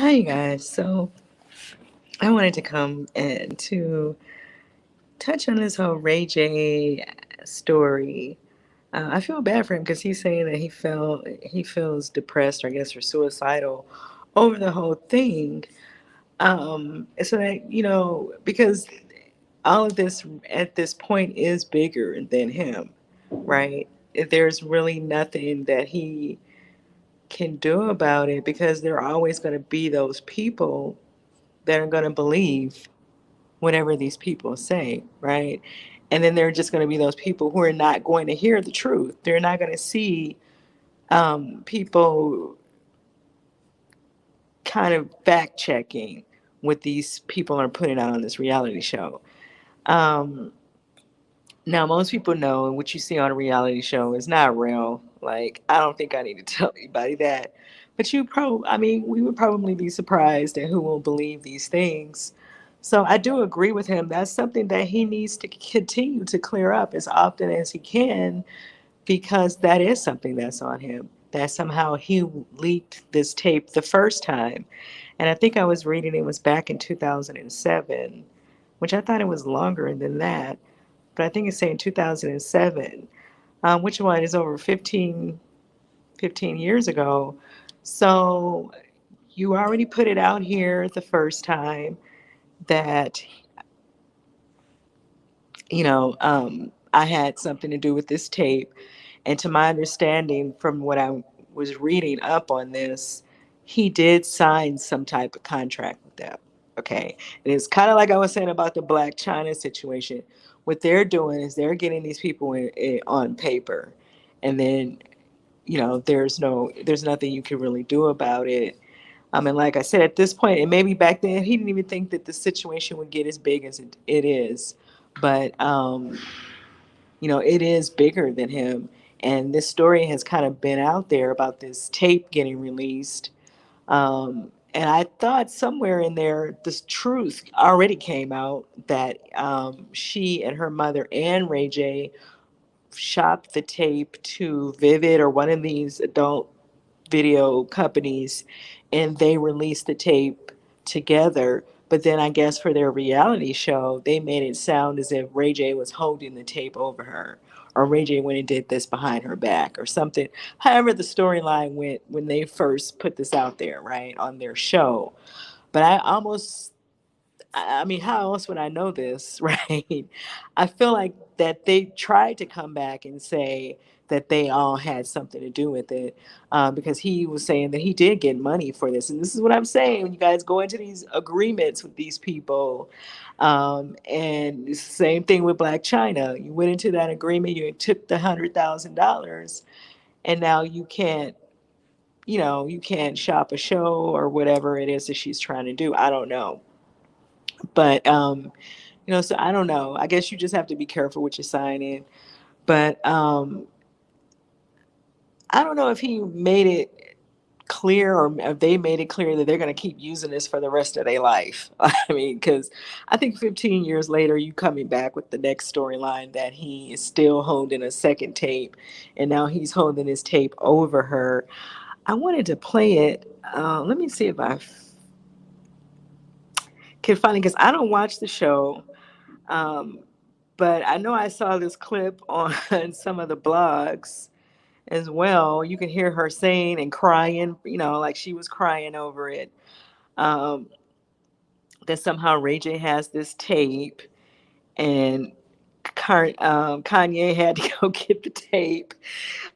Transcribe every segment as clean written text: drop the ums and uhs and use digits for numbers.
Hi, you guys. So I wanted to come and to touch on this whole Ray J story. I feel bad for him because he's saying that he feels depressed, or I guess, or suicidal over the whole thing. So that because all of this at this point is bigger than him, right? There's really nothing that he can do about it because there are always going to be those people that are going to believe whatever these people say, right? And then there are just going to be those people who are not going to hear the truth. They're not going to see people kind of fact checking what these people are putting out on this reality show. Um, Now, most people know what you see on a reality show is not real. Like, I don't think I need to tell anybody that. But we would probably be surprised at who will believe these things. So I do agree with him. That's something that he needs to continue to clear up as often as he can, because that is something that's on him. That somehow he leaked this tape the first time. And I think I was reading it was back in 2007, which I thought it was longer than that, but I think it's saying 2007, which one is over 15 years ago. So you already put it out here the first time that, I had something to do with this tape. And to my understanding, from what I was reading up on this, he did sign some type of contract with them. Okay. And it's kind of like I was saying about the Black China situation. What they're doing is they're getting these people on paper. And then, there's nothing you can really do about it. And like I said, at this point, and maybe back then, he didn't even think that the situation would get as big as it is. But it is bigger than him. And this story has kind of been out there about this tape getting released. And I thought somewhere in there, this truth already came out that she and her mother and Ray J shopped the tape to Vivid or one of these adult video companies, and they released the tape together. But then I guess for their reality show, they made it sound as if Ray J was holding the tape over her, or Ray J went and did this behind her back, or something. However, the storyline went when they first put this out there, right, on their show. But I mean, how else would I know this, right? I feel like that they tried to come back and say that they all had something to do with it, because he was saying that he did get money for this. And this is what I'm saying: when you guys go into these agreements with these people, and it's the same thing with Black China. You went into that agreement, you took the $100,000, and now you can't shop a show or whatever it is that she's trying to do. I don't know. But so I don't know. I guess you just have to be careful what you sign in. But I don't know if he made it clear, or if they made it clear that they're going to keep using this for the rest of their life. I mean, because I think 15 years later, you coming back with the next storyline that he is still holding a second tape, and now he's holding his tape over her. I wanted to play it. Let me see if I can find it, because I don't watch the show. Um, but I know I saw this clip on some of the blogs as well. You can hear her saying and crying, like she was crying over it. Um, that somehow Ray J has this tape, and Kanye had to go get the tape.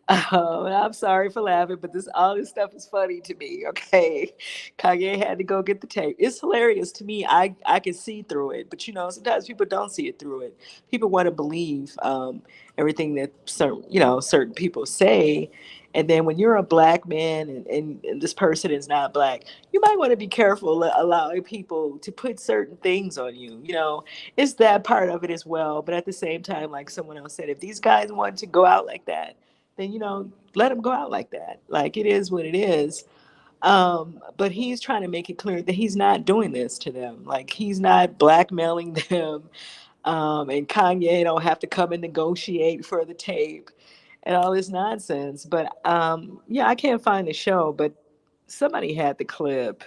And I'm sorry for laughing, but all this stuff is funny to me. Okay, Kanye had to go get the tape. It's hilarious to me. I can see through it, but sometimes people don't see it through it. People want to believe everything that certain people say. And then when you're a black man, and this person is not black, you might want to be careful allowing people to put certain things on you. It's that part of it as well. But at the same time, like someone else said, if these guys want to go out like that, then let them go out like that. Like, it is what it is. But he's trying to make it clear that he's not doing this to them. Like, he's not blackmailing them. And Kanye don't have to come and negotiate for the tape and all this nonsense. But yeah, I can't find the show, but somebody had the clip.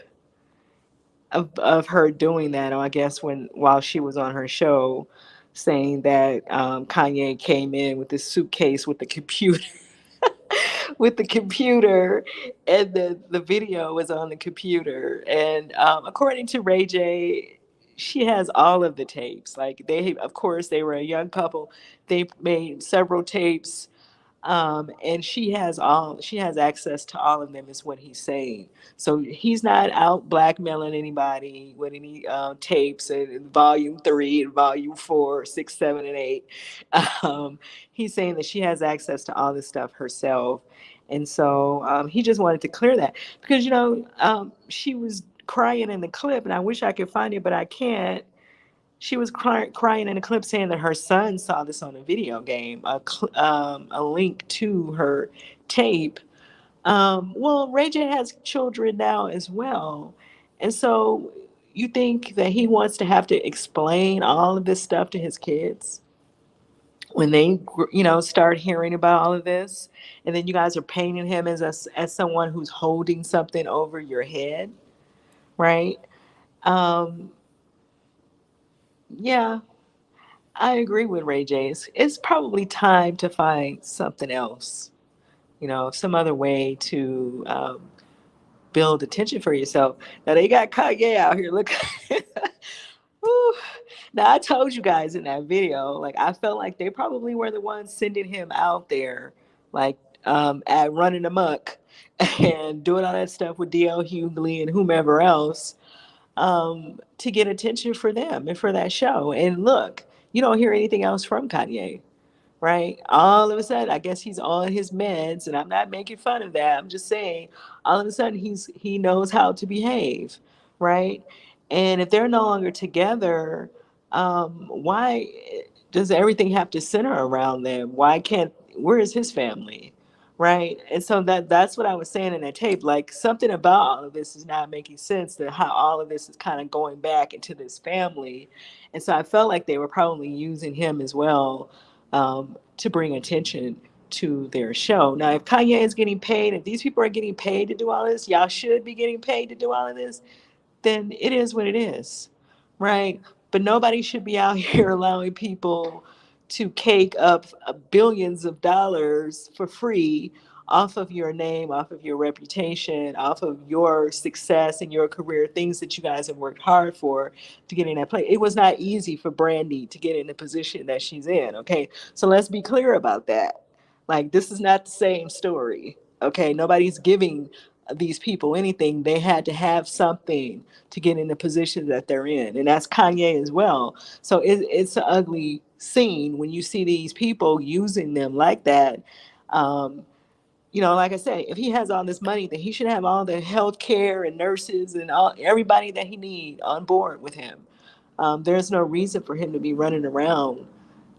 of her doing that. Or I guess when while she was on her show, saying that Kanye came in with this suitcase with the computer with the computer, and the video was on the computer. And according to Ray J, she has all of the tapes. Like they, of course, they were a young couple. They made several tapes, and she has access to all of them, is what he's saying. So he's not out blackmailing anybody with any tapes and volume 3 and volume 4, 6, 7, and 8. um, he's saying that she has access to all this stuff herself. And so he just wanted to clear that, because she was crying in the clip, and I wish I could find it, but I can't. She was crying in a clip, saying that her son saw this on a video game, a link to her tape. Well, Ray J has children now as well. And so you think that he wants to have to explain all of this stuff to his kids when they, start hearing about all of this? And then you guys are painting him as someone who's holding something over your head, right? Um, yeah, I agree with Ray J. It's probably time to find something else, some other way to build attention for yourself. Now they got Kanye out here. Look, Whew. Now I told you guys in that video, like I felt like they probably were the ones sending him out there, like at running amok and doing all that stuff with DL Hughley and whomever else, to get attention for them and for that show. And look, you don't hear anything else from Kanye, right? All of a sudden, I guess he's on his meds, and I'm not making fun of that. I'm just saying, all of a sudden, he knows how to behave, right? And if they're no longer together, why does everything have to center around them? Why can't? Where is his family? Right. And so that's what I was saying in that tape. Like something about all of this is not making sense, that how all of this is kind of going back into this family. And so I felt like they were probably using him as well, to bring attention to their show. Now, if Kanye is getting paid, if these people are getting paid to do all this, y'all should be getting paid to do all of this, then it is what it is, right? But nobody should be out here allowing people to cake up billions of dollars for free off of your name, off of your reputation, off of your success in your career, things that you guys have worked hard for to get in that place. It was not easy for Brandy to get in the position that she's in, okay? So let's be clear about that. Like, this is not the same story, okay? Nobody's giving these people anything. They had to have something to get in the position that they're in, and that's Kanye as well. So it's an ugly scene when you see these people using them like that. um, like I said, if he has all this money, then he should have all the health care and nurses and all everybody that he need on board with him. There's no reason for him to be running around,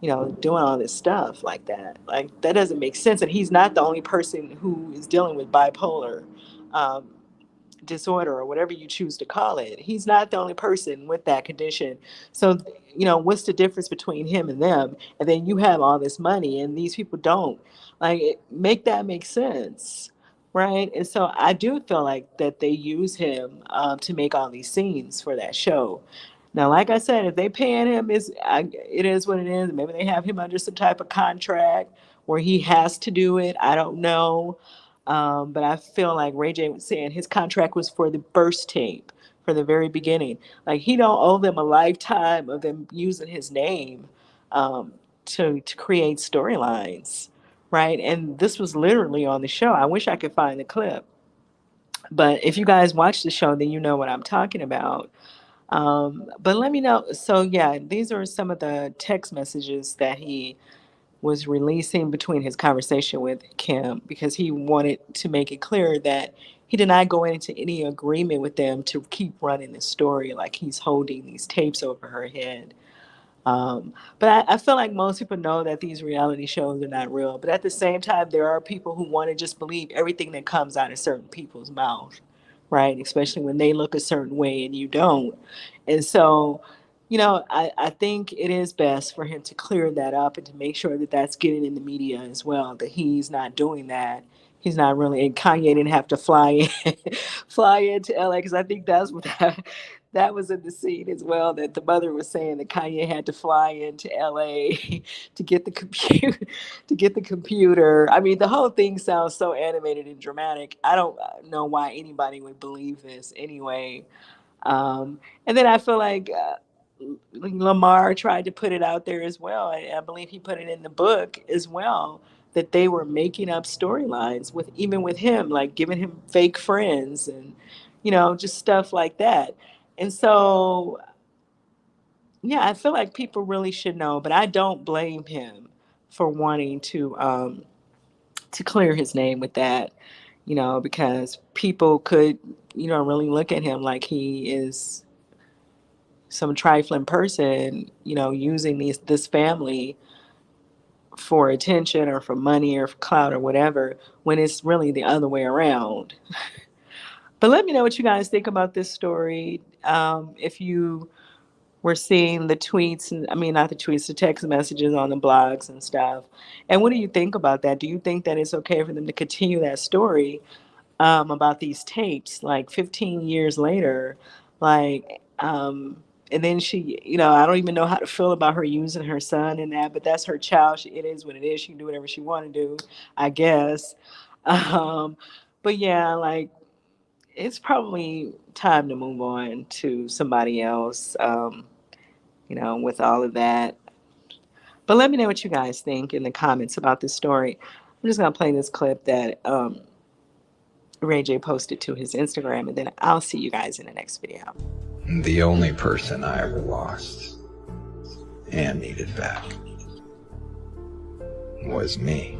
doing all this stuff like that. Like that doesn't make sense. And he's not the only person who is dealing with bipolar um, disorder, or whatever you choose to call it. He's not the only person with that condition. So, what's the difference between him and them? And then you have all this money and these people don't. Like, make that make sense. Right. And so I do feel like that they use him to make all these scenes for that show. Now, like I said, if they paying him, it is what it is. Maybe they have him under some type of contract where he has to do it. I don't know. But I feel like Ray J was saying his contract was for the first tape, for the very beginning. Like he don't owe them a lifetime of them using his name um, to create storylines, right? And this was literally on the show. I wish I could find the clip, but if you guys watch the show, then you know what I'm talking about. But let me know. So yeah, these are some of the text messages that he was releasing between his conversation with Kim, because he wanted to make it clear that he did not go into any agreement with them to keep running the story like he's holding these tapes over her head. But I feel like most people know that these reality shows are not real. But at the same time, there are people who want to just believe everything that comes out of certain people's mouth, right? Especially when they look a certain way and you don't. And so, I think it is best for him to clear that up and to make sure that that's getting in the media as well, that he's not doing that. He's not really, and Kanye didn't have to fly in, fly into LA, because I think that's what that was in the scene as well. That the mother was saying that Kanye had to fly into LA to get the computer, to get the computer. I mean, the whole thing sounds so animated and dramatic. I don't know why anybody would believe this anyway. And then I feel like Lamar tried to put it out there as well. I believe he put it in the book as well, that they were making up storylines with, even with him, like giving him fake friends and, just stuff like that. And so, yeah, I feel like people really should know, but I don't blame him for wanting to clear his name with that, because people could, really look at him like he is some trifling person, using this family for attention or for money or for clout or whatever, when it's really the other way around. But let me know what you guys think about this story. If you were seeing the tweets, and I mean, not the tweets, the text messages on the blogs and stuff. And what do you think about that? Do you think that it's okay for them to continue that story, about these tapes, like 15 years later? Like, and then she, I don't even know how to feel about her using her son in that, but that's her child. It is what it is. She can do whatever she want to do, I guess. Um, but yeah, like, it's probably time to move on to somebody else, with all of that. But let me know what you guys think in the comments about this story. I'm just going to play this clip that Ray J posted to his Instagram, and then I'll see you guys in the next video. The only person I ever lost and needed back was me.